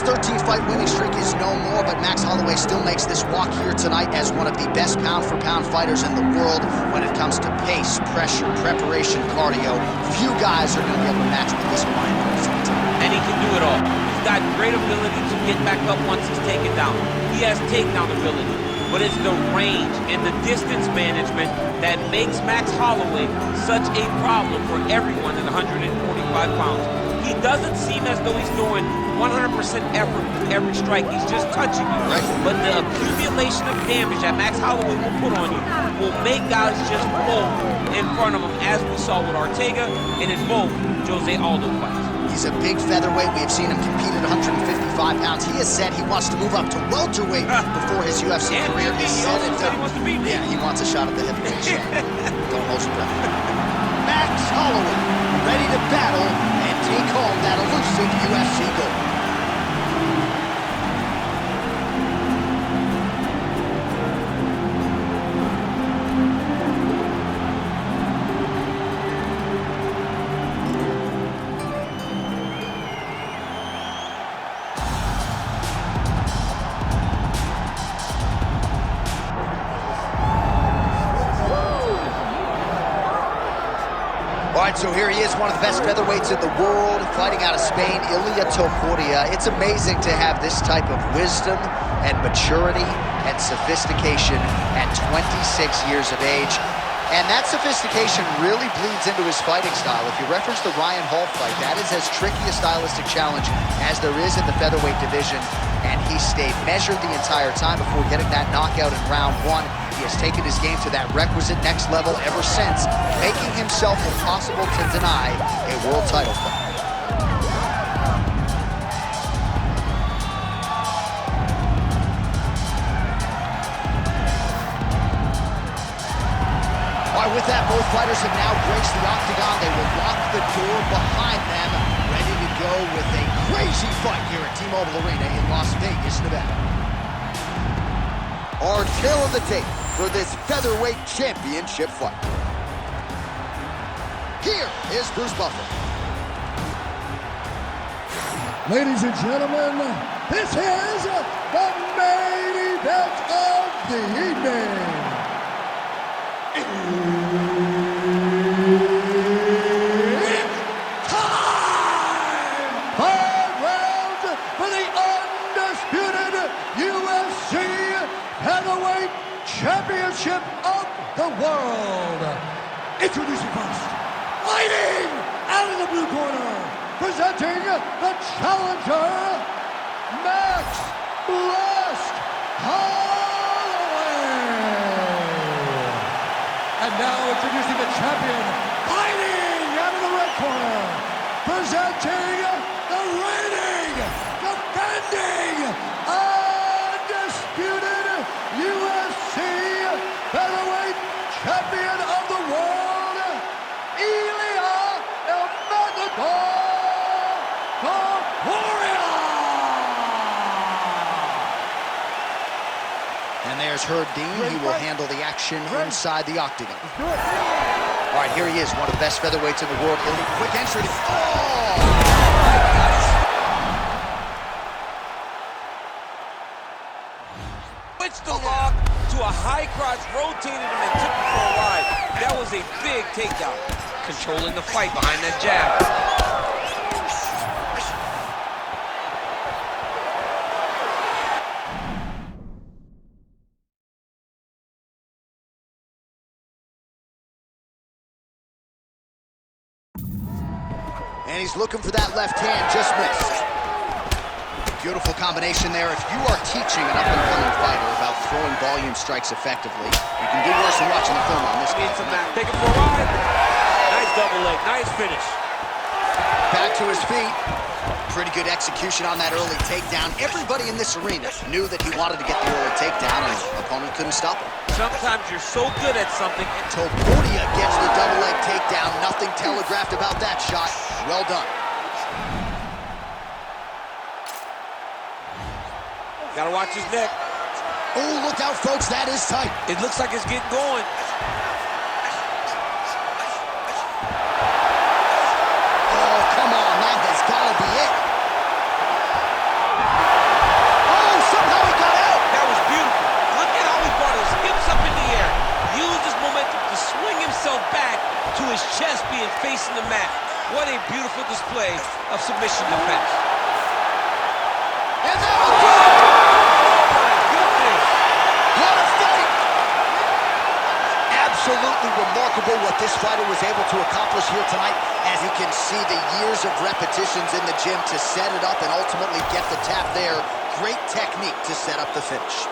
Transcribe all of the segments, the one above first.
13th fight winning streak is no more, but Max Holloway still makes this walk here tonight as one of the best pound-for-pound fighters in the world when it comes to pace, pressure, preparation, cardio. Few guys are going to be able to match with this mind tonight. And he can do it all. He's got great ability to get back up once he's taken down. He has takedown ability, but it's the range and the distance management that makes Max Holloway such a problem for everyone in 145 pounds. He doesn't seem as though he's doing 100% effort with every strike. He's just touching you. Right. But the accumulation of damage that Max Holloway will put on you will make guys just fold in front of him, as we saw with Ortega and in both Jose Aldo fights. He's a big featherweight. We have seen him compete at 155 pounds. He has said he wants to move up to welterweight before his UFC career is said and done. He wants to beat me. Yeah, he wants a shot at the heavyweight champion. Don't hold your breath. Max Holloway, ready to battle and take home that elusive UFC gold. So here he is, one of the best featherweights in the world, fighting out of Spain, Ilia Topuria. It's amazing to have this type of wisdom and maturity and sophistication at 26 years of age. And that sophistication really bleeds into his fighting style. If you reference the Ryan Hall fight, that is as tricky a stylistic challenge as there is in the featherweight division. And he stayed measured the entire time before getting that knockout in round one. He has taken his game to that requisite next level ever since, making himself impossible to deny a world title fight. All right, with that, both fighters have now graced the octagon. They will lock the door behind them, ready to go with a crazy fight here at T-Mobile Arena in Las Vegas, Nevada. Our tale of the tape for this featherweight championship fight. Here is Bruce Buffer. Ladies and gentlemen, this is the main event of the evening. It's time! 5 rounds for the undisputed UFC Heavyweight Championship of the world. Introducing first, fighting out of the blue corner, presenting the challenger, Max Blast Holloway. And now introducing the champion, fighting out of the red corner, presenting the reigning, defending, undisputed UFC Featherweight Champion of the world, Ilia Topuria. And there's Herb Dean. He will handle the action inside the octagon. All right, here he is, one of the best featherweights in the world. Quick entry. Oh! Switched the lock to a high cross, rotated him and took him for a ride. That was a big takedown. Controlling the fight behind that jab. And he's looking for that left hand, just missed. Beautiful combination there. If you are teaching an up-and-coming fighter about throwing volume strikes effectively, you can do worse than watching the film on this guy. Take it for a ride. Nice double leg, nice finish. Back to to his feet. Pretty good execution on that early takedown. Everybody in this arena knew that he wanted to get the early takedown, and his opponent couldn't stop him. Sometimes you're so good at something. Topuria gets the double leg takedown. Nothing telegraphed about that shot. Well done. Gotta watch his neck. Oh, look out, folks. That is tight. It looks like it's getting going. Gotta be it. Oh, somehow he got out. That was beautiful. Look at how he brought his hips up in the air. Used his momentum to swing himself back to his chest being facing the mat. What a beautiful display of submission defense. And that was good. Oh my goodness. What a fight. Absolutely remarkable what this fighter was able to accomplish here tonight. As you can see, the years of repetitions in the gym to set it up and ultimately get the tap there. Great technique to set up the finish.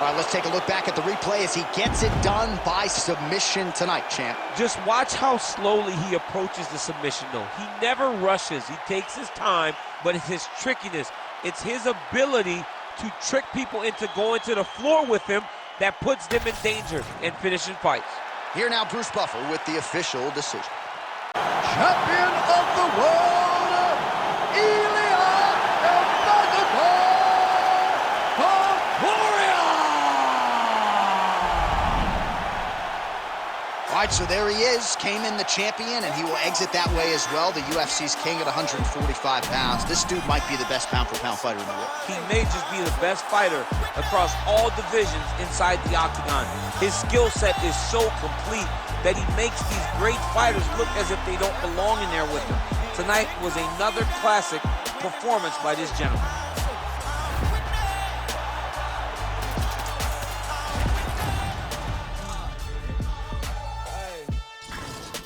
All right, let's take a look back at the replay as he gets it done by submission tonight, champ. Just watch how slowly he approaches the submission, though. He never rushes. He takes his time, but it's his trickiness. It's his ability to trick people into going to the floor with him that puts them in danger and finishing fights. Here now, Bruce Buffer with the official decision. Champion of the world, Ilya All right, so there he is, came in the champion, and he will exit that way as well. The UFC's king at 145 pounds. This dude might be the best pound-for-pound fighter in the world. He may just be the best fighter across all divisions inside the octagon. His skill set is so complete that he makes these great fighters look as if they don't belong in there with him. Tonight was another classic performance by this gentleman.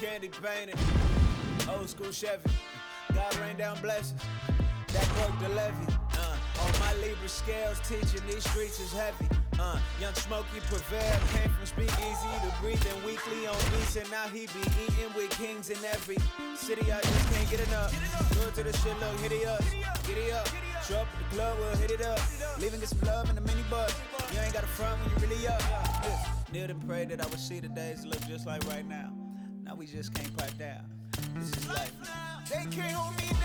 Candy painted, old school Chevy. God rain down blessings, that broke the levee. On my Libra scales, teaching these streets is heavy. Young Smokey prevailed, came from speakeasy to breathing weekly on beats, and now he be eating with kings in every city. I just can't get enough. Go to the shit, look, hit it up, get it up. Show up at the club, we'll hit it up. Leave and get some love in the minibus. You ain't got a front when you really up. Kneeled and prayed that I would see the days look just like right now. Now we just can't pipe down. This is life. They can't hold me down.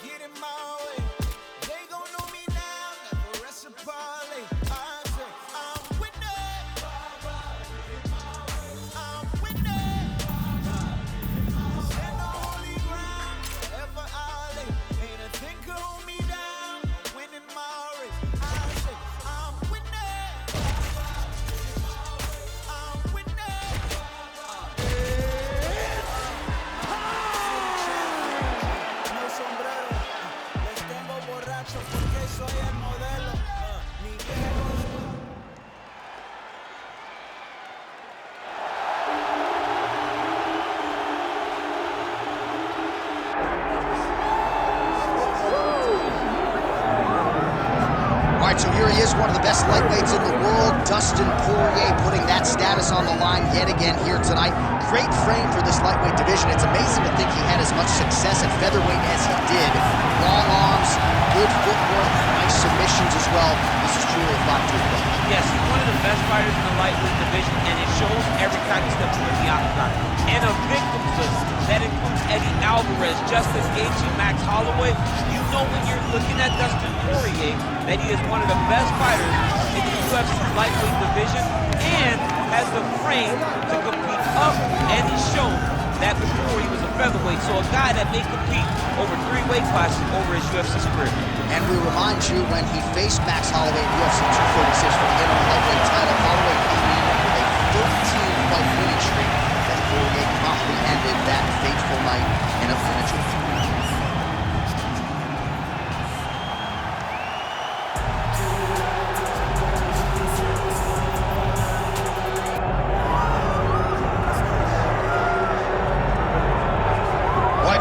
Get in my way. They gon' know me now. Got the recipe. I say I'm winning. I'm winning. Stand on holy ground. Wherever I lay. Ain't a thing can hold me down. I'm winning my race. I say I'm winning. I'm winning. No sombrero. Les tengo borracho porque soy el modelo. Mi viejo. All right, so here he is, one of the best lightweights in the world, Dustin Poirier, putting that status on the line yet again here tonight. Great frame for this lightweight division. It's amazing to think he had as much success at featherweight as he did. Long arms, good footwork, nice submissions as well. This is truly a fight to watch. Yes, he's one of the best fighters in the lightweight division, and it shows every time he steps into the octagon. And a victims list that includes Eddie Alvarez, Justice Gaethje, Max Holloway. You know when you're looking at Dustin Poirier that he is one of the best fighters in the UFC lightweight division and has the frame to compete up, and he's shown that before he was a featherweight. So a guy that may compete over 3 weight classes over his UFC career. And we remind you, when he faced Max Holloway in UFC 246 for the interim lightweight title, Holloway came in with a 13-fight winning streak as Poirier promptly ended that fateful night in a finish.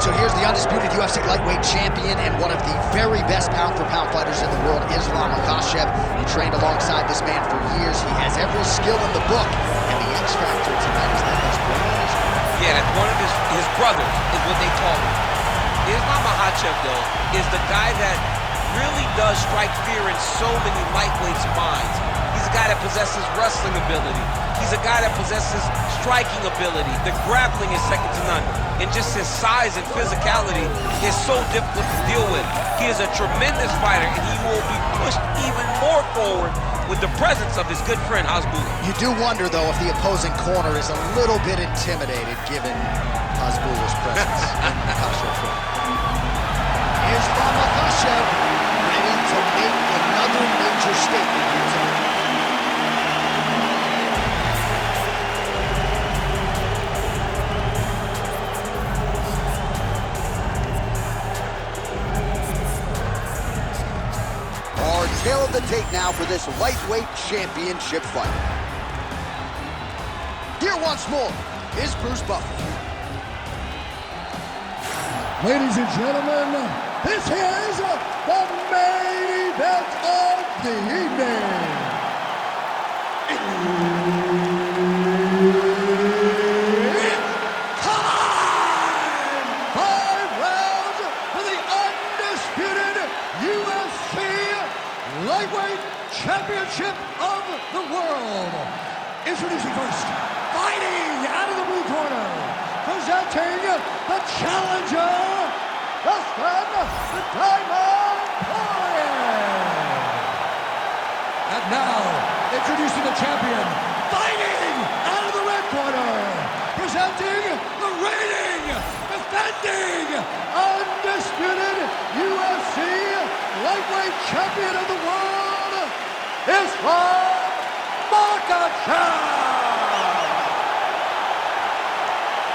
So here's the undisputed UFC lightweight champion and one of the very best pound-for-pound fighters in the world, Islam Makhachev. He trained alongside this man for years. He has every skill in the book, and the X factor tonight is that he's one of his. Yeah, that's one of his brothers is what they call him. Islam Makhachev Makhachev, though, is the guy that really does strike fear in so many lightweights' minds. He's a guy that possesses wrestling ability. He's a guy that possesses striking ability. The grappling is second to none. And just his size and physicality is so difficult to deal with. He is a tremendous fighter, and he will be pushed even more forward with the presence of his good friend, Hasbulla. You do wonder, though, if the opposing corner is a little bit intimidated given Hasbulla's presence in Makhachev. Here's Makhachev, ready to make another major statement here tonight. Our tail of the tape now for this lightweight championship fight. Here once more is Bruce Buffer. Ladies and gentlemen, this is the main event of the evening. It's time! 5 rounds for the undisputed UFC Lightweight Championship of the World. Introducing first, fighting out of the blue corner, presenting the challenger, Dustin the Diamond Poirier. And now, introducing the champion, fighting out of the red corner, presenting the reigning, defending, undisputed UFC Lightweight Champion of the World, is from Makhachev.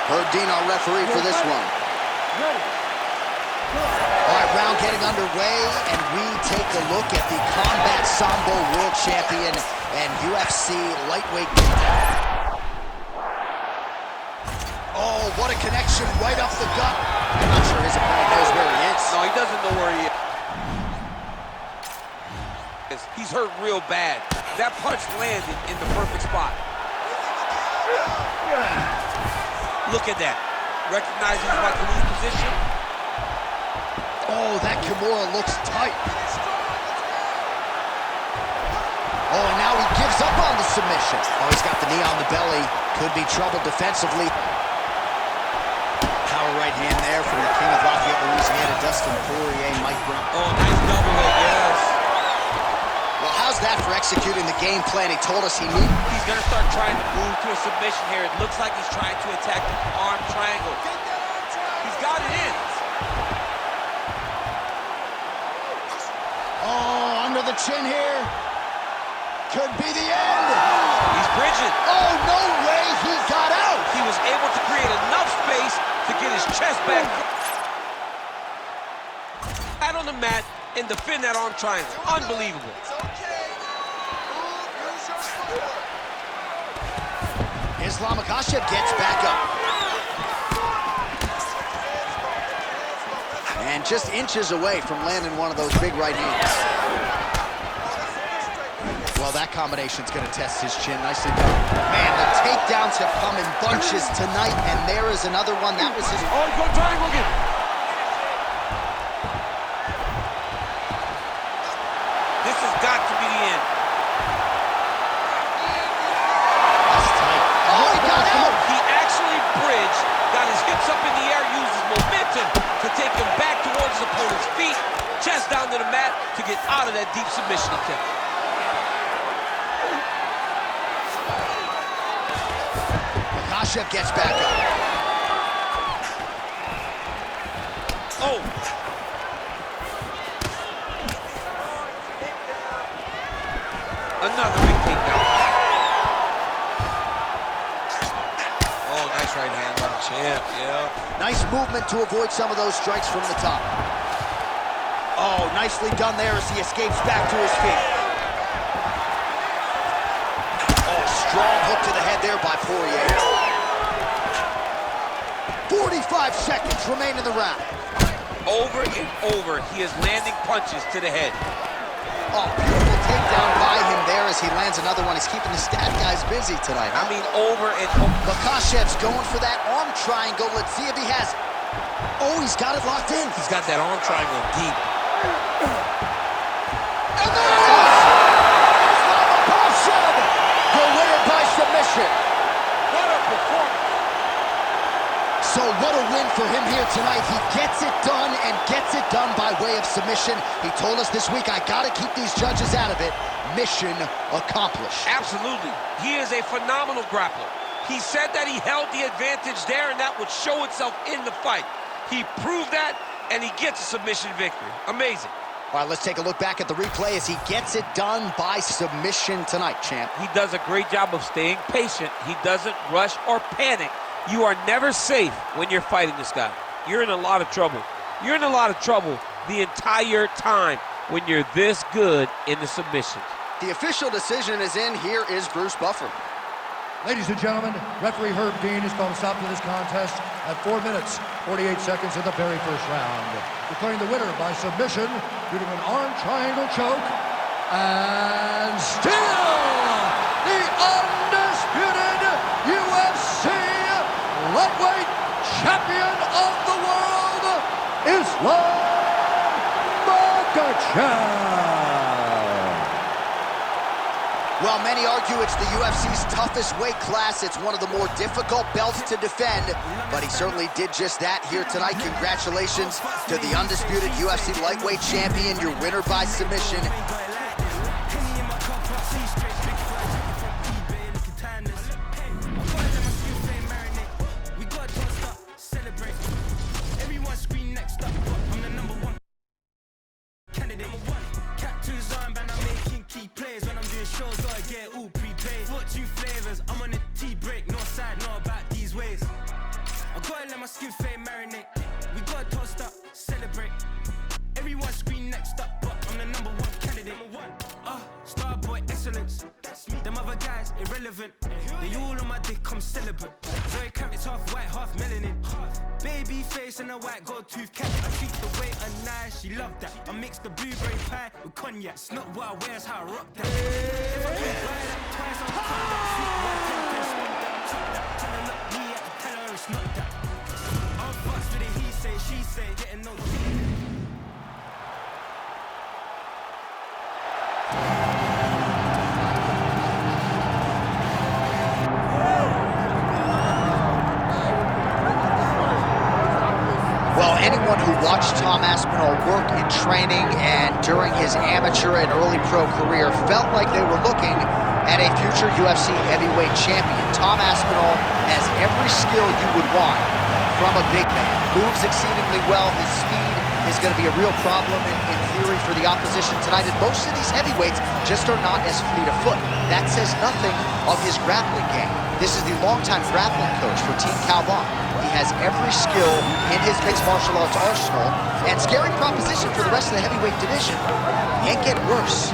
Herb Dean, our referee for this one. All right, round getting underway, and we take a look at the Combat Sambo World Champion and UFC Lightweight contender. Oh, what a connection right off the gut. I'm not sure his opponent knows where he is. No, he doesn't know where he is. He's hurt real bad. That punch landed in the perfect spot. Look at that. Recognizing he's about to lose position. Oh, that Kimura looks tight. Oh, and now he gives up on the submission. Oh, he's got the knee on the belly. Could be trouble defensively. Power right hand there from the king of Lafayette, Louisiana, Dustin Poirier, Mike Brown. Oh, nice double hook, yes. Well, how's that for executing the game plan he told us he knew? He's going to start trying to move to a submission here. It looks like he's trying to attack the arm triangle. He's got it in. Oh, under the chin here. Could be the end. He's bridging. Oh, no way he got out. He was able to create enough space to get his chest back. Out on the mat and defend that arm triangle. Unbelievable. Islam Makhachev gets back up. And just inches away from landing one of those big right hands. Well, that combination's going to test his chin. Nicely done. Man, the takedowns have come in bunches tonight, and there is another one. That was his... Oh, go triangle again. This has got to be the end. That's tight. Oh, he got out! He actually bridged, got his hips up in the air, used his momentum to take him back towards his opponent's feet, chest down to the mat to get out of that deep submission attempt. Makhachev gets back up. Oh! Another big takedown. Oh, nice right hand on the champ, yeah. Nice movement to avoid some of those strikes from the top. Oh, nicely done there as he escapes back to his feet. Oh, strong hook to the head there by Poirier. 45 seconds remain in the round. Over and over, he is landing punches to the head. Oh, beautiful takedown by him there as he lands another one. He's keeping the stat guys busy tonight. I mean, over and over. Makhachev's going for that arm triangle. Let's see if he has it. Oh, he's got it locked in. He's got that arm triangle deep. And there it is! Pump the winner by submission. What a performance. So what a win for him here tonight. He gets it done and gets it done by way of submission. He told us this week, I gotta keep these judges out of it. Mission accomplished. Absolutely. He is a phenomenal grappler. He said that he held the advantage there and that would show itself in the fight. He proved that, and he gets a submission victory. Amazing. All right, let's take a look back at the replay as he gets it done by submission tonight, champ. He does a great job of staying patient. He doesn't rush or panic. You are never safe when you're fighting this guy. You're in a lot of trouble. You're in a lot of trouble the entire time when you're this good in the submissions. The official decision is in. Here is Bruce Buffer. Ladies and gentlemen, referee Herb Dean has called a stop to this contest at 4 minutes, 48 seconds of the very first round, declaring the winner by submission due to an arm triangle choke, and still the undisputed UFC lightweight champion of the world, Islam Makhachev. Well, many argue it's the UFC's toughest weight class. It's one of the more difficult belts to defend, but he certainly did just that here tonight. Congratulations to the undisputed UFC lightweight champion, your winner by submission. Them other guys, irrelevant. They all on my dick, I'm celibate. Zoe Kravitz, half white, half melanin. Baby face and a white gold tooth cat. I treat the way a nice, she loved that. I mix the blueberry pie with cognac. It's not what I wear, it's how I rock that. If I could buy that twice, I'll cut that. Sweet white pimpin', stop that. Chop that, tell her look me at the tell her it's not that. I'm fucks with it, he say, she say, getting no tea. Anyone who watched Tom Aspinall work in training and during his amateur and early pro career felt like they were looking at a future UFC heavyweight champion. Tom Aspinall has every skill you would want from a big man. Moves exceedingly well. His speed is going to be a real problem in theory for the opposition tonight. And most of these heavyweights just are not as fleet of foot. That says nothing of his grappling game. This is the longtime grappling coach for Team Calvin. He has every skill in his mixed martial arts arsenal, and scary proposition for the rest of the heavyweight division. Can't get worse.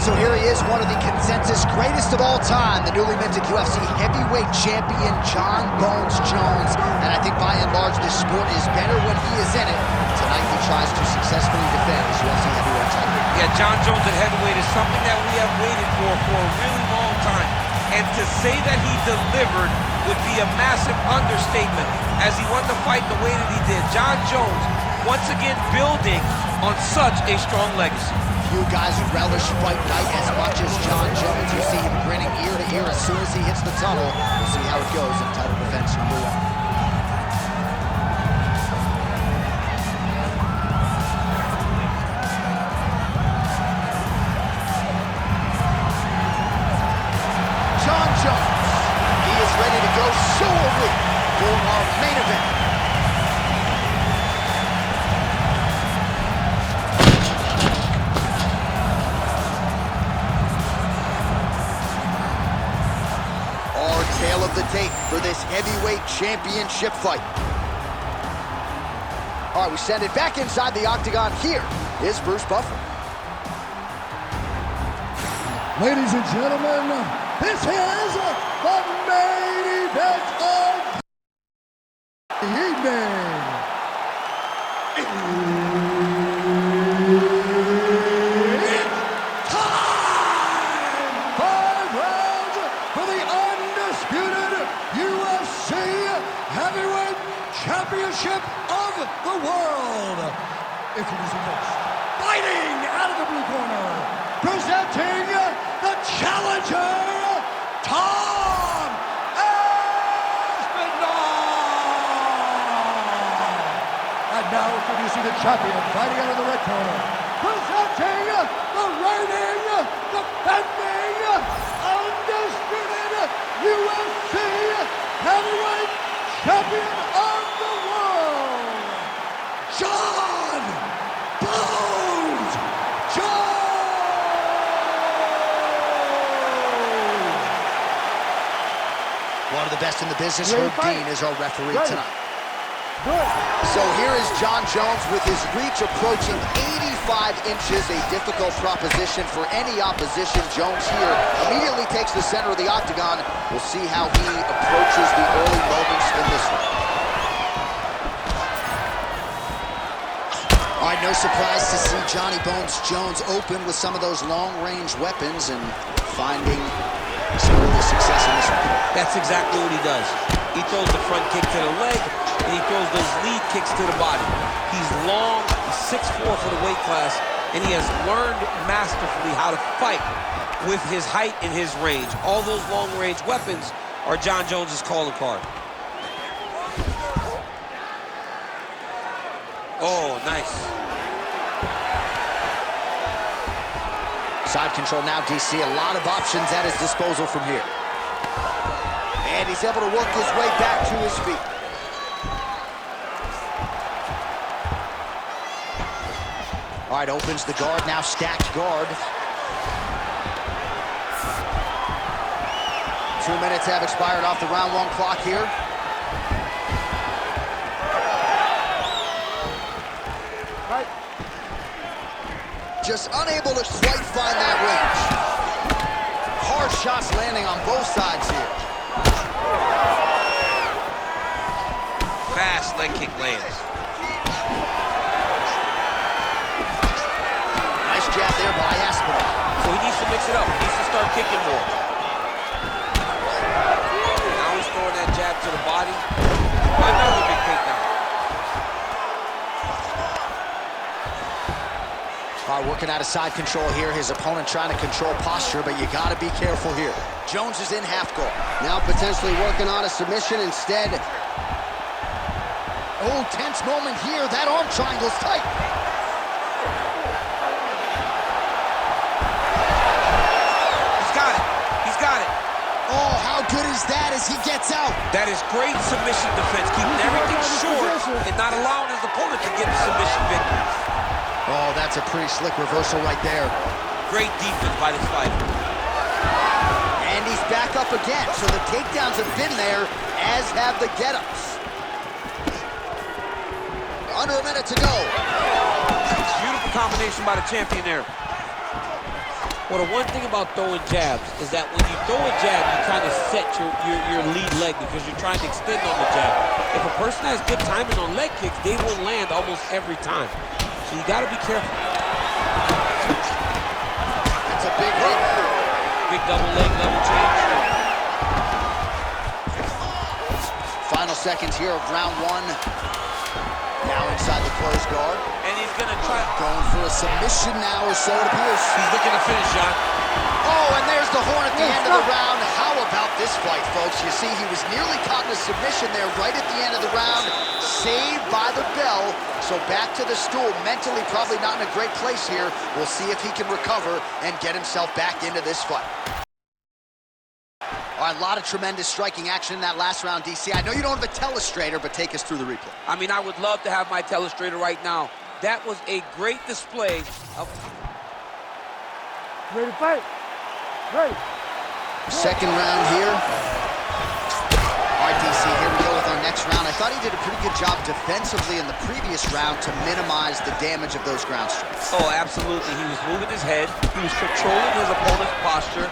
So here he is, one of the consensus greatest of all time, the newly minted UFC heavyweight champion, John Bones Jones. And I think by and large, this sport is better when he is in it. Tonight he tries to successfully defend his UFC heavyweight title. Yeah, John Jones at heavyweight is something that we have waited for a really long time. And to say that he delivered would be a massive understatement as he won the fight the way that he did. John Jones, once again, building on such a strong legacy. Few guys who relish fight night as much as John Jones. You see him grinning ear to ear as soon as he hits the tunnel. We'll see how it goes in title defense number 1. John Jones, he is ready to go. So are we for our main event. Of the tape for this heavyweight championship fight. All right, we send it back inside the octagon. Here is Bruce Buffer. Ladies and gentlemen, this is the main event of the evening. It's time! 5 rounds for the undisputed UFC Heavyweight Championship of the world. Introducing first, fighting out of the blue corner, presenting the challenger, Tom Aspinall. And now introducing the champion, fighting out of the red corner, presenting the reigning, defending, undisputed UFC Heavyweight Champion of the world, John Bones Jones! One of the best in the business, Herb Dean, is our referee tonight. So here is John Jones with his reach approaching 85 inches, a difficult proposition for any opposition. Jones here immediately takes the center of the octagon. We'll see how he approaches the early moments in this one. All right, no surprise to see Johnny Bones Jones open with some of those long-range weapons and finding some early success in this one. That's exactly what he does. He throws the front kick to the leg, and he throws those lead kicks to the body. He's long, he's 6'4" for the weight class, and he has learned masterfully how to fight with his height and his range. All those long-range weapons are John Jones's calling card. Oh, nice. Side control now, DC. A lot of options at his disposal from here. And he's able to work his way back to his feet. All right, opens the guard, now stacked guard. 2 minutes have expired off the round 1 clock here. Right. Just unable to quite find that range. Hard shots landing on both sides here. Fast leg kick lands. Nice jab there by Aspinall. So he needs to mix it up. He needs to start kicking more. Now he's throwing that jab to the body. Another big takedown. All right, working out of side control here. His opponent trying to control posture, but you got to be careful here. Jones is in half guard. Now potentially working on a submission instead. Oh, tense moment here. That arm triangle's tight. He's got it. He's got it. Oh, how good is that as he gets out? That is great submission defense, keeping everything short and not allowing his opponent to get the submission victory. Oh, that's a pretty slick reversal right there. Great defense by this fighter. And he's back up again, so the takedowns have been there, as have the get-ups. Under a minute to go. Beautiful combination by the champion there. Well, the one thing about throwing jabs is that when you throw a jab, you kind of set your lead leg because you're trying to extend on the jab. If a person has good timing on leg kicks, they will land almost every time. So you got to be careful. That's a big hit. Big double leg level change. Final seconds here of round 1. Now inside the closed guard. And he's going to try. Going for a submission now, or so it appears. He's looking to finish, John. Oh, and there's the horn at the end of the round. How about this fight, folks? You see, he was nearly caught in a submission there right at the end of the round. Saved by the bell. So back to the stool. Mentally probably not in a great place here. We'll see if he can recover and get himself back into this fight. All right, a lot of tremendous striking action in that last round, DC. I know you don't have a telestrator, but take us through the replay. I mean, I would love to have my telestrator right now. That was a great display of... Ready to fight? Ready. Second round here. All right, DC, here we go with next round. I thought he did a pretty good job defensively in the previous round to minimize the damage of those ground strikes. Oh, absolutely. He was moving his head. He was controlling his opponent's posture.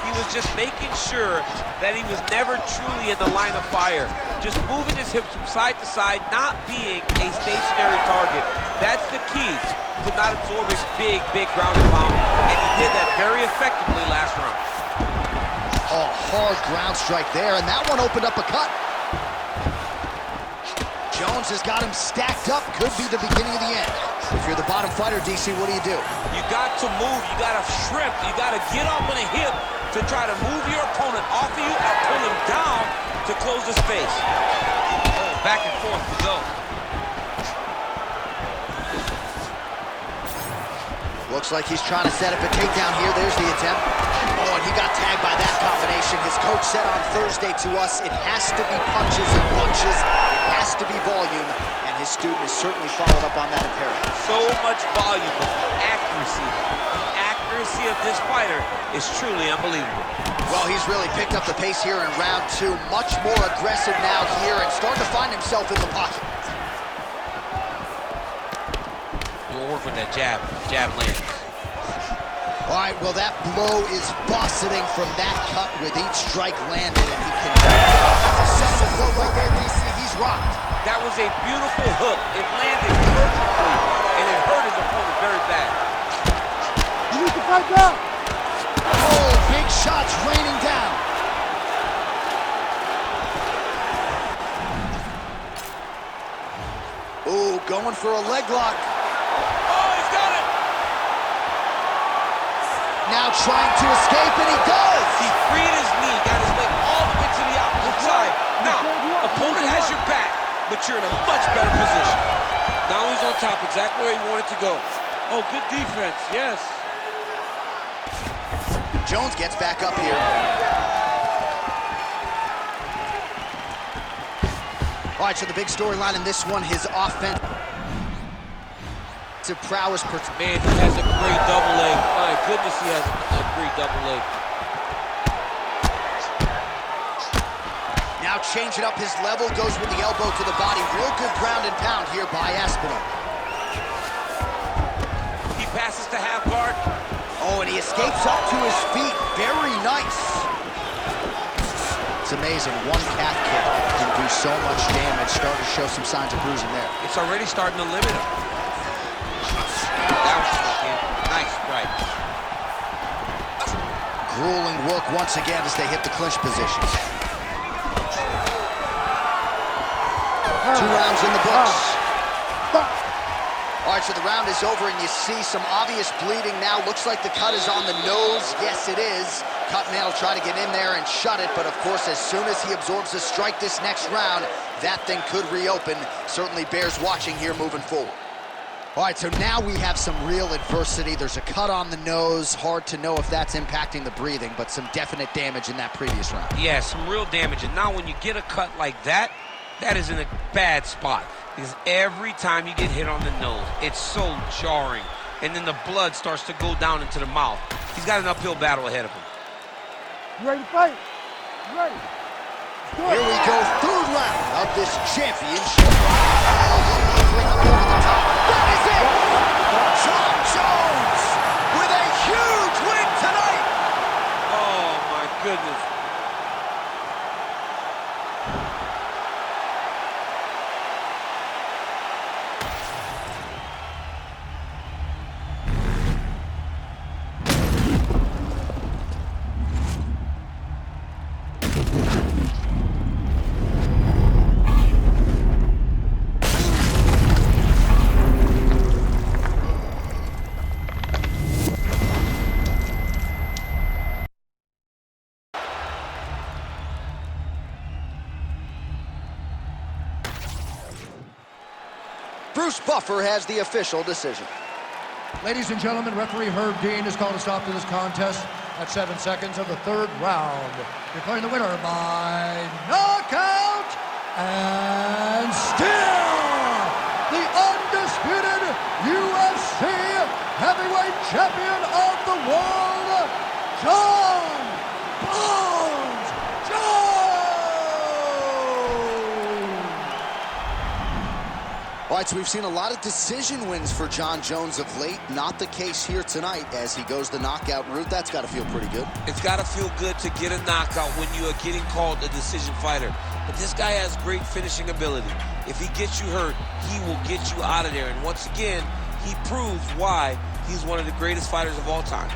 He was just making sure that he was never truly in the line of fire. Just moving his hips from side to side, not being a stationary target. That's the key to not absorbing big ground and pound. And he did that very effectively last round. Oh, hard ground strike there, and that one opened up a cut. Jones has got him stacked up. Could be the beginning of the end. If you're the bottom fighter, DC, what do? You got to move. You got to shrimp. You got to get up on a hip to try to move your opponent off of you and pull him down to close the space. Oh, back and forth we go. Looks like he's trying to set up a takedown here. There's the attempt. Oh, and he got tagged by that combination. His coach said on Thursday to us, it has to be punches and bunches. It has to be volume. And his student has certainly followed up on that imperative. So much volume, but accuracy. The accuracy of this fighter is truly unbelievable. Well, he's really picked up the pace here in round two. Much more aggressive now here and starting to find himself in the pocket. We'll work with that jab. Jab lands. All right, well, that blow is buffeting from that cut with each strike landed, and he can... That's a solid blow right there, DC. He's rocked. That was a beautiful hook. It landed perfectly, and it hurt his opponent very bad. You need to fight down. Oh, big shots raining down. Ooh, going for a leg lock. Now trying to escape, and he does! He freed his knee, got his leg all the way to the opposite side. Now, opponent has your back, but you're in a much better position. Now he's on top, exactly where he wanted to go. Oh, good defense, yes. Jones gets back up here. All right, so the big storyline in this one, his offense. Prowess. Man, he has a great double leg. My goodness, he has a great double leg. Now changing up his level, goes with the elbow to the body. Real good ground and pound here by Aspinall. He passes to half guard. Oh, and he escapes up to his feet. Very nice. It's amazing. One calf kick can do so much damage. Starting to show some signs of bruising there. It's already starting to limit him. That was nice strike. Grueling work once again as they hit the clinch positions. 2 rounds in the books. All right, so the round is over, and you see some obvious bleeding now. Looks like the cut is on the nose. Yes, it is. Cutman will try to get in there and shut it, but of course, as soon as he absorbs the strike this next round, that thing could reopen. Certainly bears watching here moving forward. All right, so now we have some real adversity. There's a cut on the nose. Hard to know if that's impacting the breathing, but some definite damage in that previous round. Yeah, some real damage. And now when you get a cut like that, that is in a bad spot. Because every time you get hit on the nose, it's so jarring. And then the blood starts to go down into the mouth. He's got an uphill battle ahead of him. You ready to fight? You ready? Here we go, 3rd round of this championship. That is it! John Jones with a huge win tonight! Oh, my goodness. Bruce Buffer has the official decision. Ladies and gentlemen, referee Herb Dean has called a stop to this contest at 7 seconds of the 3rd round, declaring the winner by knockout and still the undisputed UFC heavyweight champion of the world, John Bones Jones! All right, so we've seen a lot of decision wins for Jon Jones of late. Not the case here tonight as he goes the knockout route. That's got to feel pretty good. It's got to feel good to get a knockout when you are getting called a decision fighter. But this guy has great finishing ability. If he gets you hurt, he will get you out of there. And once again, he proves why he's one of the greatest fighters of all time.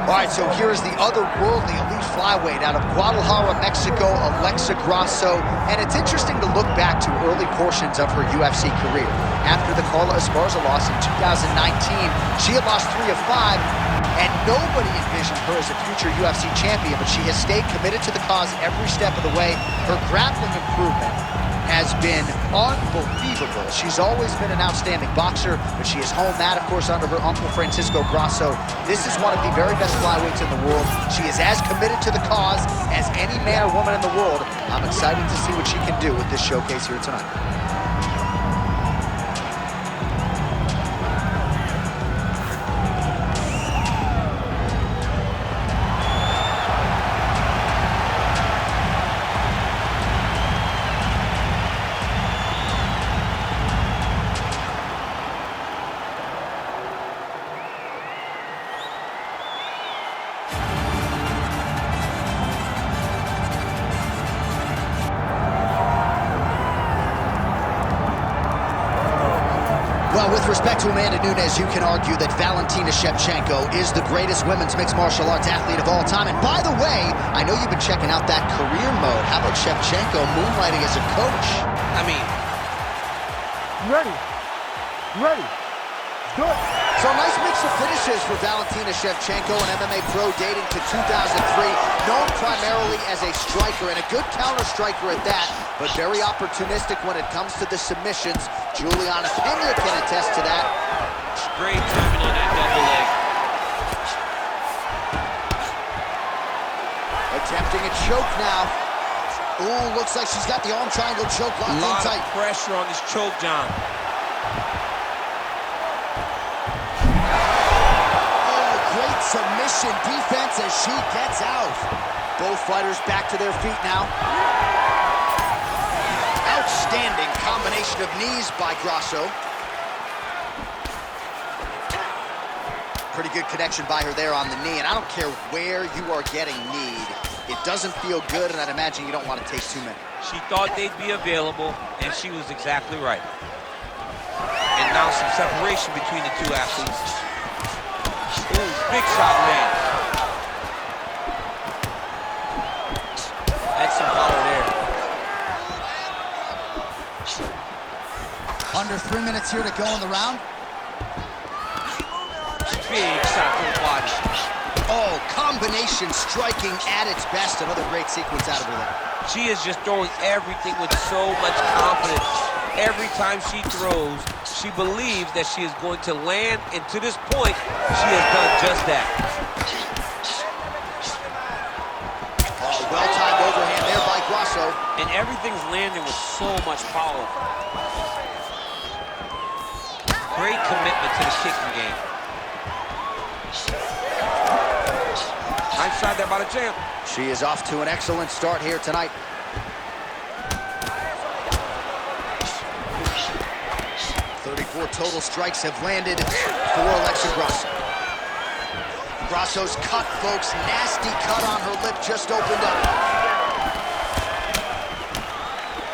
All right, so here is the otherworldly elite flyweight out of Guadalajara, Mexico, Alexa Grasso. And it's interesting to look back to early portions of her UFC career. After the Carla Esparza loss in 2019, she had lost 3 of 5, and nobody envisioned her as a future UFC champion, but she has stayed committed to the cause every step of the way. Her grappling improvement has been unbelievable. She's always been an outstanding boxer, but she has honed that, of course, under her uncle Francisco Grasso. This is one of the very best flyweights in the world. She is as committed to the cause as any man or woman in the world. I'm excited to see what she can do with this showcase here tonight. Well, with respect to Amanda Nunes, you can argue that Valentina Shevchenko is the greatest women's mixed martial arts athlete of all time. And by the way, I know you've been checking out that career mode. How about Shevchenko moonlighting as a coach? I mean, Ready. Good. So a nice mix of finishes for Valentina Shevchenko, an MMA pro dating to 2003, known primarily as a striker and a good counter-striker at that, but very opportunistic when it comes to the submissions. Juliana Pena can attest to that. great timing on that double leg. Attempting a choke now. Ooh, looks like she's got the arm triangle choke locked in tight. A lot of pressure on this choke, John. Great submission defense as she gets out. Both fighters back to their feet now. Outstanding combination of knees by Grasso. Pretty good connection by her there on the knee, and I don't care where you are getting kneed. It doesn't feel good, and I'd imagine you don't want to take too many. She thought they'd be available, and she was exactly right. And now some separation between the two athletes. Ooh, big shot lands. That's some power there. Under 3 minutes here to go in the round. Big shot to the body. Oh, combination striking at its best. Another great sequence out of her there. She is just throwing everything with so much confidence. every time she throws, she believes that she is going to land, and to this point, she has done just that. Oh, well-timed overhand there by Grasso. And everything's landing with so much power. Great commitment to the kicking game. Nice shot there by the champ. She is off to an excellent start here tonight. Total strikes have landed for Alexa Grasso. Grasso's cut, folks, nasty cut on her lip just opened up.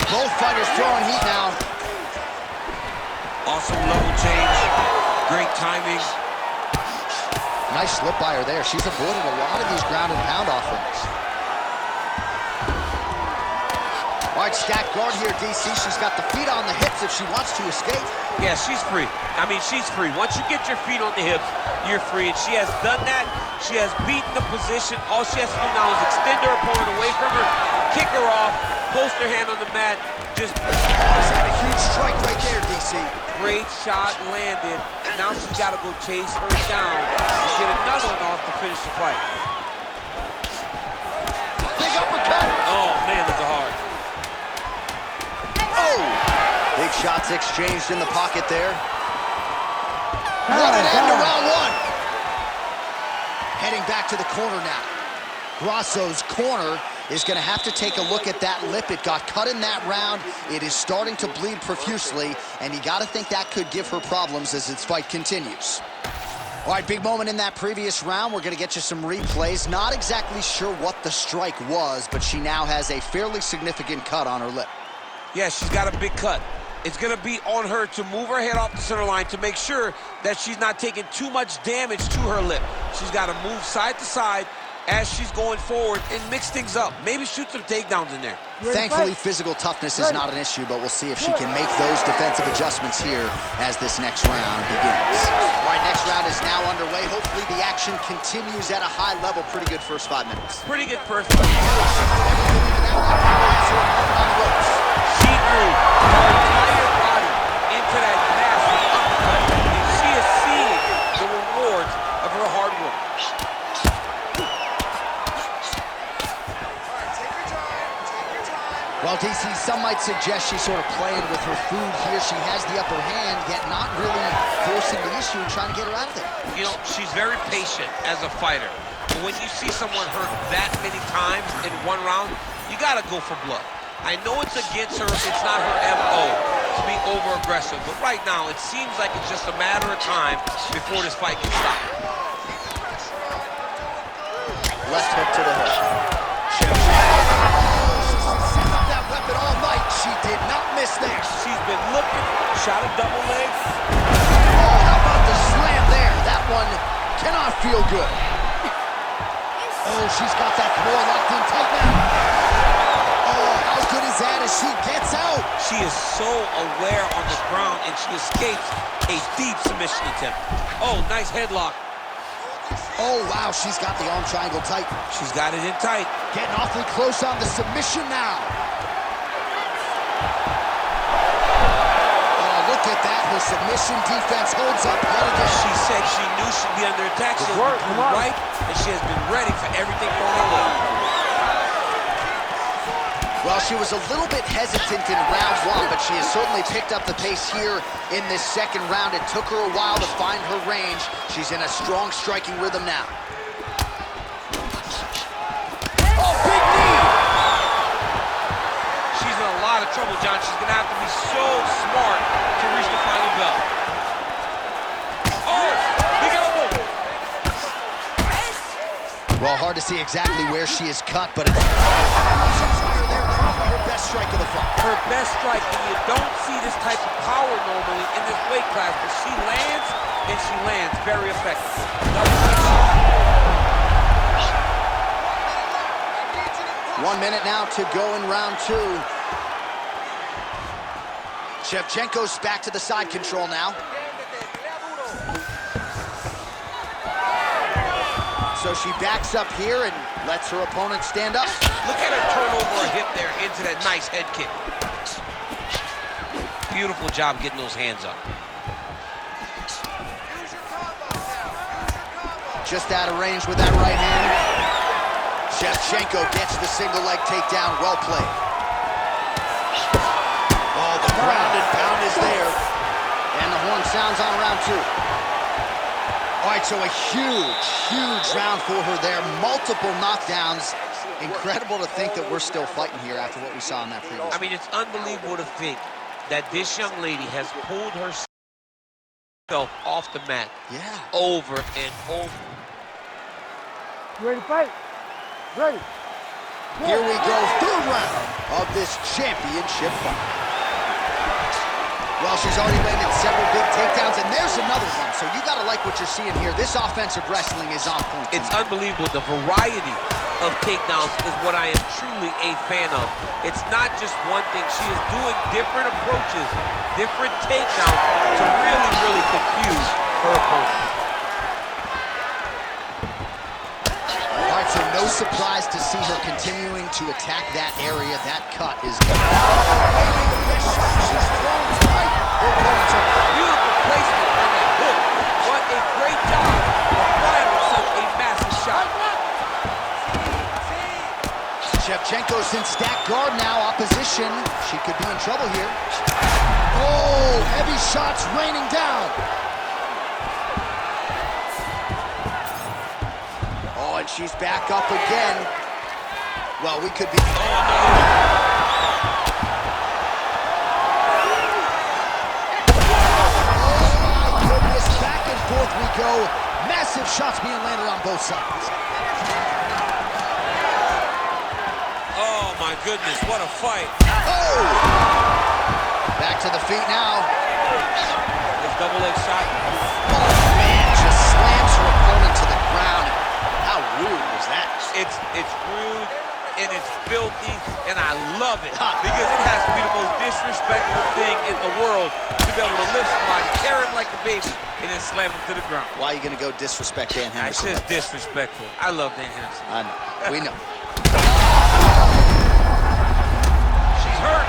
Both fighters throwing heat now. Awesome level change, great timing. Nice slip by her there. She's avoided a lot of these ground and pound offerings. All right, stacked guard here, DC. She's got the feet on the hips if she wants to escape. Yeah, she's free. I mean, she's free. Once you get your feet on the hips, you're free. And she has done that. She has beaten the position. All she has to do now is extend her opponent away from her, kick her off, post her hand on the mat. Just is that a huge strike right there, DC? Great shot landed. Now she's got to go chase her down and get another one off to finish the fight. Big uppercut. Oh, man, that's a hard. Oh! Big shots exchanged in the pocket there. What an end to round one. Heading back to the corner now. Grasso's corner is going to have to take a look at that lip. It got cut in that round. It is starting to bleed profusely, and you got to think that could give her problems as this fight continues. All right, big moment in that previous round. We're going to get you some replays. Not exactly sure what the strike was, but she now has a fairly significant cut on her lip. Yeah, she's got a big cut. It's going to be on her to move her head off the center line to make sure that she's not taking too much damage to her lip. She's got to move side to side as she's going forward and mix things up. Maybe shoot some takedowns in there. Thankfully, physical toughness is not an issue, but we'll see if she can make those defensive adjustments here as this next round begins. All right, next round is now underway. Hopefully the action continues at a high level. Pretty good first 5 minutes. Pretty good first 5 minutes. She threw her entire body into that massive uppercut, and she is seeing the rewards of her hard work. Well, DC, some might suggest she's sort of playing with her food here. She has the upper hand, yet not really forcing the issue and trying to get her out of there. You know, she's very patient as a fighter. But when you see someone hurt that many times in one round, you gotta go for blood. I know it's against her, it's not her MO to be over-aggressive, but right now it seems like it's just a matter of time before this fight can stop. Left hook to the head. That weapon all night. She did not miss there. She's been looking, shot a double leg. Oh, how about the slam there? That one cannot feel good. Oh, she's got that claw locked in tight now. How good is that as she gets out? She is so aware on the ground, and she escapes a deep submission attempt. Oh, nice headlock. Oh, wow, she's got the arm triangle tight. She's got it in tight. Getting awfully close on the submission now. Oh, look at that. Her submission defense holds up yet again. She said she knew she'd be under attack. She has been right, and she has been ready for everything thrown her way. Well, she was a little bit hesitant in round one, but she has certainly picked up the pace here in this second round. It took her a while to find her range. She's in a strong striking rhythm now. Oh, big knee! She's in a lot of trouble, John. She's going to have to be so smart to reach the final bell. Oh, big elbow! Well, hard to see exactly where she is cut, but it's her best strike of the fight. Her best strike, and you don't see this type of power normally in this weight class, but she lands, and she lands very effectively. 1 minute now to go in round two. Shevchenko's back to the side control now. So she backs up here and lets her opponent stand up. Look at her turn over her hip there into that nice head kick. beautiful job getting those hands up. Just out of range with that right hand. Shevchenko gets the single leg takedown. Well played. Oh, the ground and pound is there. And the horn sounds on round 2. All right, so a huge, huge round for her there. Multiple knockdowns. Incredible to think that we're still fighting here after what we saw in that previous. I mean, it's unbelievable to think that this young lady has pulled herself off the mat over and over. You ready to fight? Ready. Here we go, 3rd round of this championship fight. Well, she's already landed several big takedowns, and there's another one. So you gotta like what you're seeing here. This offensive wrestling is on point. It's unbelievable. The variety of takedowns is what I am truly a fan of. It's not just one thing. She is doing different approaches, different takedowns to really, really confuse her opponent. All right, so no surprise to see her continuing to attack that area. That cut is good. Beautiful placement on that hook. What a great job of firing such a massive shot. Shevchenko's in stacked guard now. Opposition. She could be in trouble here. Oh, heavy shots raining down. Oh, and she's back up again. Well, we could be... Back and forth we go. Massive shots being landed on both sides. Oh my goodness, what a fight. Oh! Back to the feet now. This double leg shot. Oh man, just slams her opponent to the ground. How rude was that? It's rude and it's filthy, and I love it because it has to be the most disrespectful thing in the world to be able to lift somebody, carry him like a baby, and then slam him to the ground. Why are you going to go disrespect Dan Henderson? I said disrespectful. I love Dan Henderson. I know. We know. She's hurt.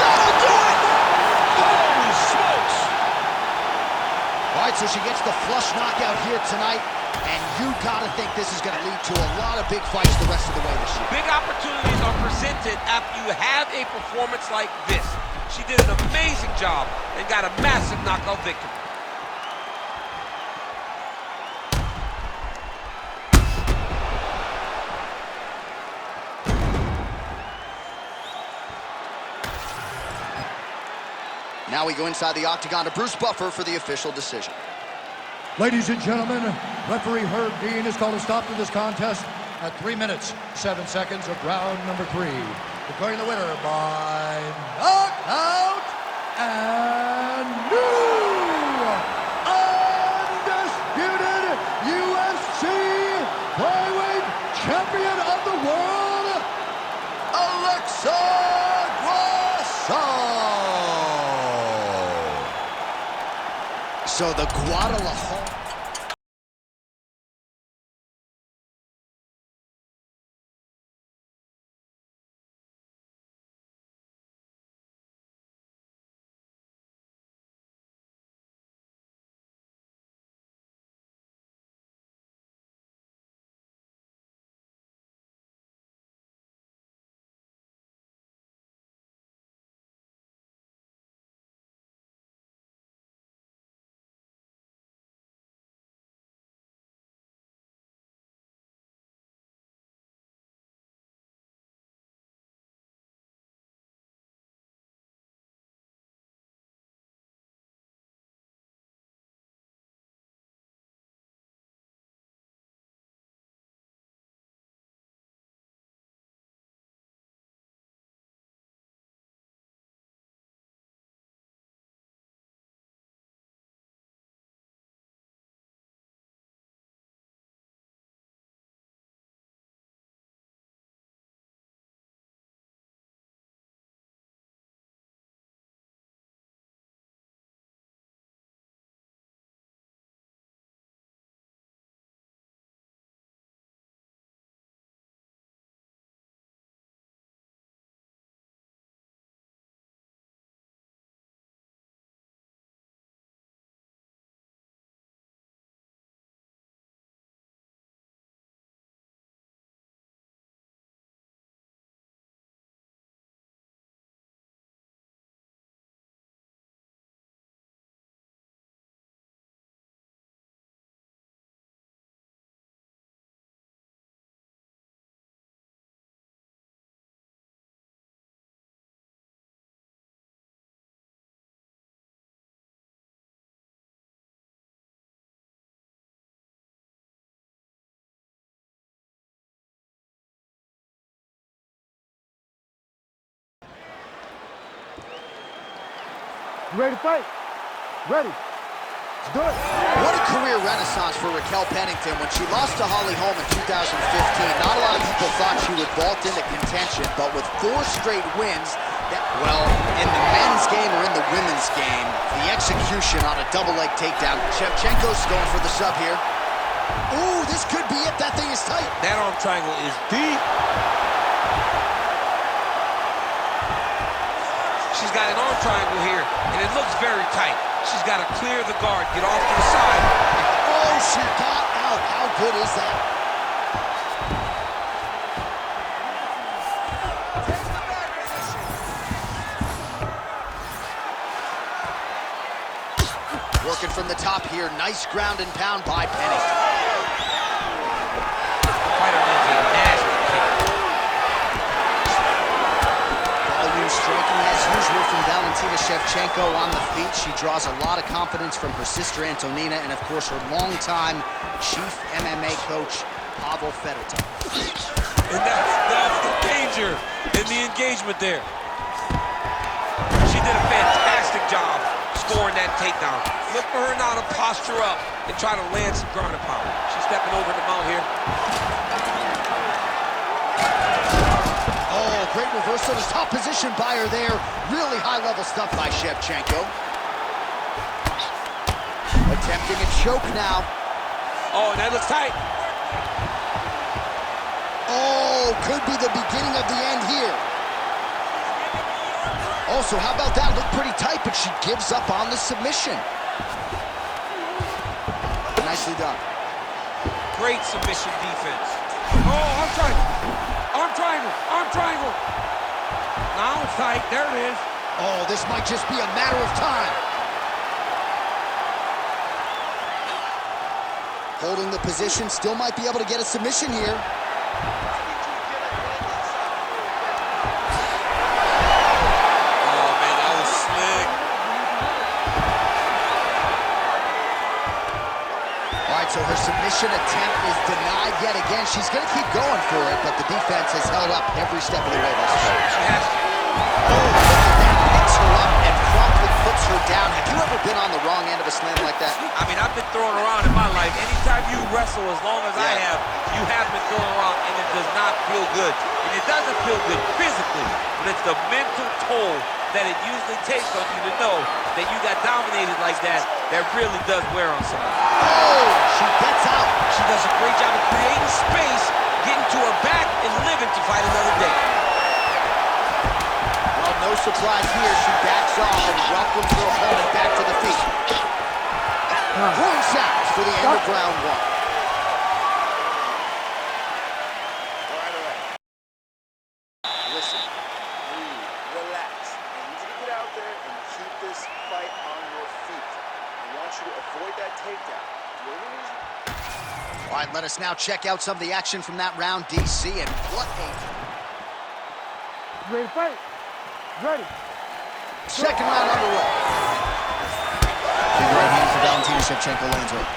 That'll do it! Holy smokes! All right, so she gets the flush knockout here tonight, and you gotta think this is gonna lead to a lot of big fights the rest of the way this year. Big opportunities are presented after you have a performance like this. She did an amazing job and got a massive knockout victory. Now we go inside the octagon to Bruce Buffer for the official decision. Ladies and gentlemen, referee Herb Dean has called a stop to this contest at 3 minutes, 7 seconds of round number 3. Declaring the winner by knockout and new undisputed UFC flyweight champion of the world, Alexa Grasso. So the Guadalajara You ready to fight? Ready. Let's do it. What a career renaissance for Raquel Pennington. When she lost to Holly Holm in 2015, not a lot of people thought she would vault into contention, but with 4 straight wins, well, in the men's game or in the women's game, the execution on a double leg takedown. Shevchenko's going for the sub here. Ooh, this could be it. That thing is tight. That arm triangle is deep. She's got an arm triangle here, and it looks very tight. She's got to clear the guard, get off to the side. Oh, she got out. How good is that? Working from the top here. Nice ground and pound by Pennington. Fighter lands a nasty kick. Volume striking as usual from Valentina Shevchenko on the feet. She draws a lot of confidence from her sister Antonina and, of course, her longtime chief MMA coach, Pavel Fedotov. And that's the danger in the engagement there. She did a fantastic job scoring that takedown. Look for her now to posture up and try to land some ground and pound. She's stepping over the mount here. Oh, great reversal to top position by her there. Really high-level stuff by Shevchenko. Attempting a choke now. Oh, that looks tight. Oh, could be the beginning of the end here. Also, how about that? Looked pretty tight, but she gives up on the submission. Nicely done. Great submission defense. Oh, arm triangle. Arm triangle. Arm triangle. Now it's tight. There it is. Oh, this might just be a matter of time. Holding the position, still might be able to get a submission here. So her submission attempt is denied yet again. She's going to keep going for it, but the defense has held up every step of the way thus far. She has to. Oh, that picks her up and promptly puts her down. Have you ever been on the wrong end of a slam like that? I mean, I've been thrown around in my life. Anytime you wrestle as long as I have, you have been thrown around, and it does not feel good. And it doesn't feel good physically, but it's the mental toll that it usually takes on you to know that you got dominated like that really does wear on someone. Oh, she gets out. She does a great job of creating space, getting to her back, and living to fight another day. Well, no surprise here. She backs off and welcomes her opponent back to the feet. Point sounds for the end of round 1. All right, let us now check out some of the action from that round, DC, and what a... You ready to fight? Ready. Second round underway. Big right hand for Valentina Shevchenko lands over.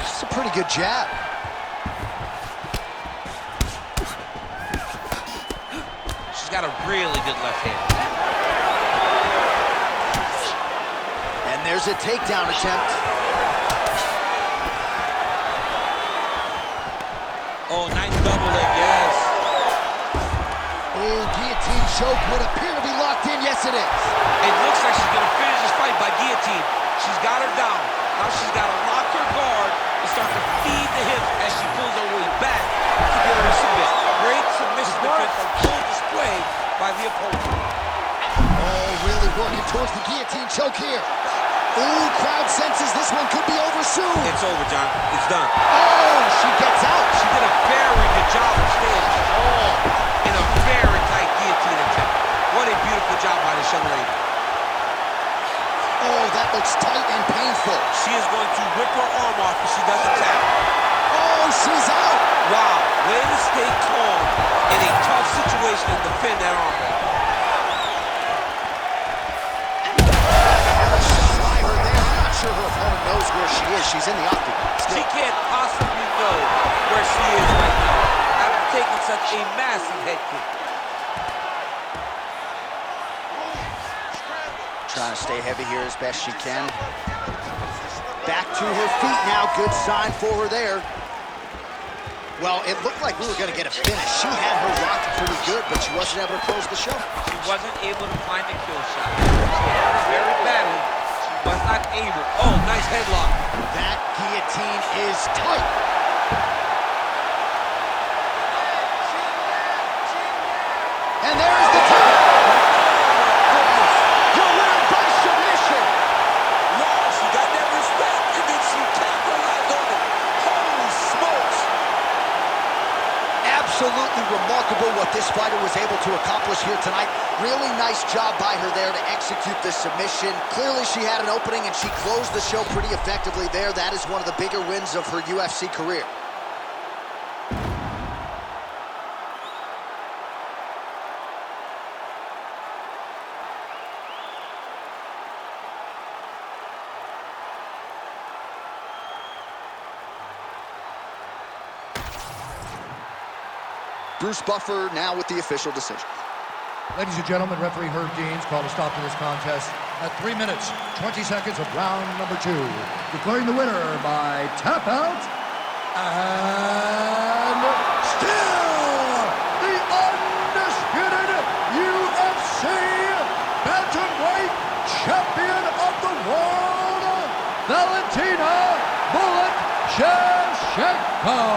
It's a pretty good jab. She's got a really good left hand. There's a takedown attempt. Oh, nice double leg, yes. Oh, guillotine choke would appear to be locked in. Yes, it is. It looks like she's going to finish this fight by guillotine. She's got her down. Now she's got to lock her guard and start to feed the hips as she pulls her way back to get her to submit. Great submission defense on full display by the opponent. Oh, really working towards the guillotine choke here. Ooh, crowd senses this one could be over soon. It's over, John. It's done. Oh, she gets out. She did a very good job of staying strong in a very tight guillotine attempt. What a beautiful job by this young lady. Oh, that looks tight and painful. She is going to rip her arm off if she doesn't tap. Oh, she's out. Wow, way to stay calm in a tough situation and defend that arm. Her opponent knows where she is. She's in the octagon. She can't possibly know where she is right now after taking such a massive head kick. Trying to stay heavy here as best she can. Back to her feet now. Good sign for her there. Well, it looked like we were going to get a finish. She had her rocked pretty good, but she wasn't able to close the show. She wasn't able to find the kill shot. She had it very badly. She was not able. Oh, nice headlock. That guillotine is tight. And there is the two. Your winner by submission. Wow, she got that respect, and then she capitalized on it. Holy smokes. Absolutely remarkable what this fighter was able to accomplish here tonight. Really nice job by her there to execute the submission. Clearly she had an opening and she closed the show pretty effectively there. That is one of the bigger wins of her UFC career. Bruce Buffer now with the official decision. Ladies and gentlemen, referee Herb Deans called a stop to this contest at 3 minutes, 20 seconds of round number 2. Declaring the winner by tap out, and still the undisputed UFC bantamweight champion of the world, Valentina Bullet Shevchenko.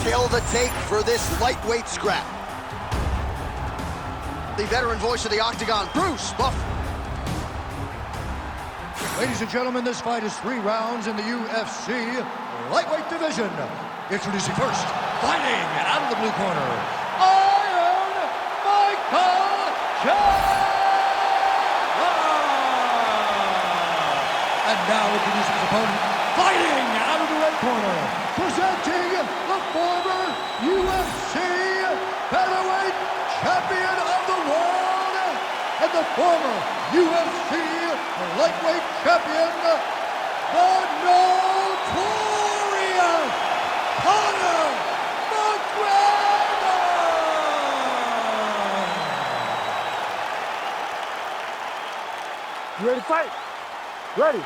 Tail the tape for this lightweight scrap. The veteran voice of the Octagon, Bruce Buffer. Ladies and gentlemen, this fight is 3 rounds in the UFC lightweight division. Introducing first, fighting out of the blue corner, Iron Майка Taison. And now introducing his opponent, fighting out of the red corner, presenting the former UFC featherweight champion of the world and the former UFC lightweight champion, the notorious Conor McGregor! You ready to fight? Ready.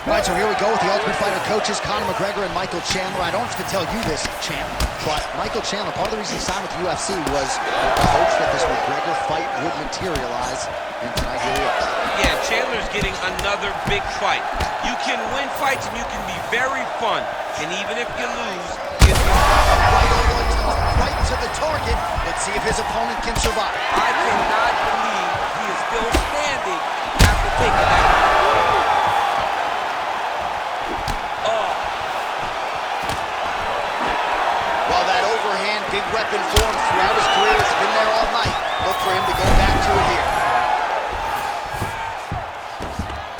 All right, so here we go with the Ultimate Fighter coaches, Conor McGregor and Michael Chandler. I don't have to tell you this, Champ, but Michael Chandler, part of the reason he signed with the UFC was the hopes that this McGregor fight would materialize, and tonight here he is. Yeah, Chandler's getting another big fight. You can win fights and you can be very fun, and even if you lose, it's Right to the target. Let's see if his opponent can survive. I cannot believe he is still standing after taking that. Big weapon for him throughout his career. It's been there all night. Look for him to go back to it here.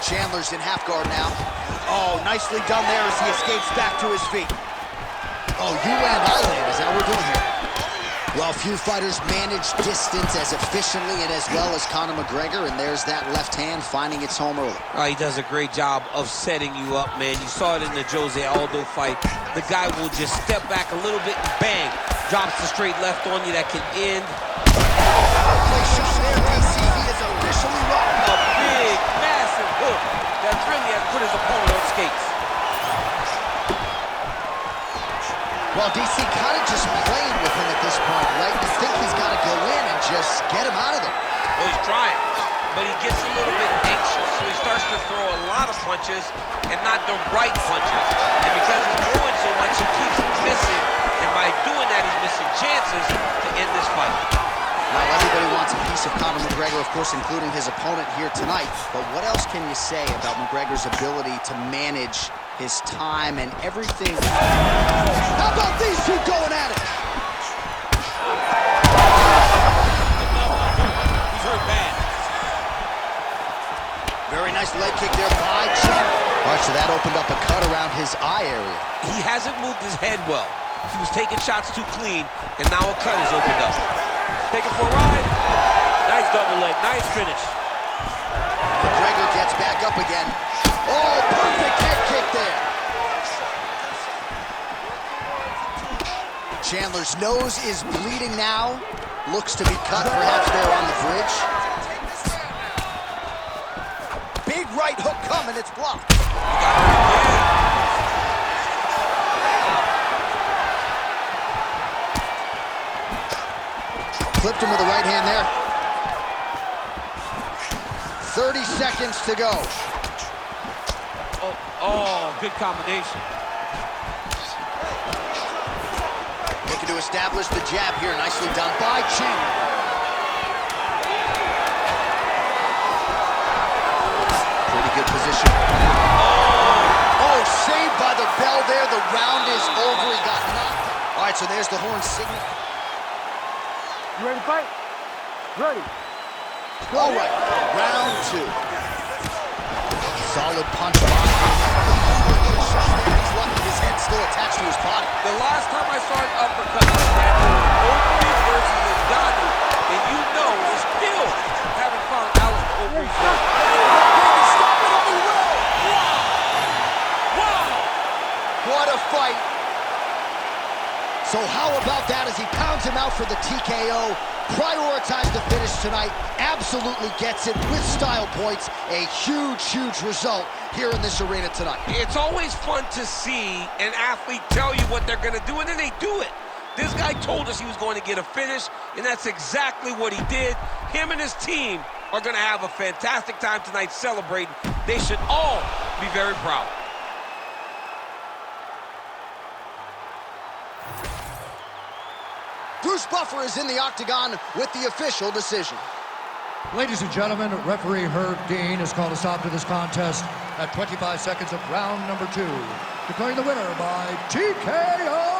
Chandler's in half guard now. Oh, nicely done there as he escapes back to his feet. Oh, you land, I land. Is that what we're doing here? Well, few fighters manage distance as efficiently and as well as Conor McGregor, and there's that left hand finding its home early. He does a great job of setting you up, man. You saw it in the Jose Aldo fight. The guy will just step back a little bit and bang, drops the straight left on you that can end. Place shot there, DC. He is officially rocked. A big, massive hook that really has put his opponent on skates. Well, DC kind of just playing with him at this point, right? You think he's got to go in and just get him out of there. Well, he's trying, but he gets a little bit anxious, so he starts to throw a lot of punches and not the right punches. And because he's throwing so much, he keeps missing, and by doing that, he's missing chances to end this fight. Well, everybody wants a piece of Conor McGregor, of course, including his opponent here tonight. But what else can you say about McGregor's ability to manage his time and everything? How about these two going at it? He's hurt bad. Very nice leg kick there by Chandler. All right, so that opened up a cut around his eye area. He hasn't moved his head well. He was taking shots too clean, and now a cut is opened up. Taking for a ride. Nice double leg, nice finish. McGregor gets back up again. Oh, perfect head kick there. Chandler's nose is bleeding now. Looks to be cut perhaps there on the bridge. Big right hook coming, it's blocked. Clipped him with the right hand there. 30 seconds to go. Oh, good combination. Looking to establish the jab here. Nicely done by Chandler. Pretty good position. Oh, saved by the bell there. The round is over. He got knocked. All right, so there's the horn signal. You ready to fight? Ready. All right, round two. Solid punch by. He's lucky his head's still attached to his body. The last time I saw an uppercut like that, Overeem versus Ngannou, and you know we still haven't found Alex Overeem. Stop it on the road. Wow! What a fight. So how about that as he pounds him out for the TKO? Prioritized the finish tonight. Absolutely gets it with style points. A huge, huge result here in this arena tonight. It's always fun to see an athlete tell you what they're going to do, and then they do it. This guy told us he was going to get a finish, and that's exactly what he did. Him and his team are going to have a fantastic time tonight celebrating. They should all be very proud. Bruce Buffer is in the octagon with the official decision. Ladies and gentlemen, referee Herb Dean has called a stop to this contest at 25 seconds of round number 2, declaring the winner by TKO.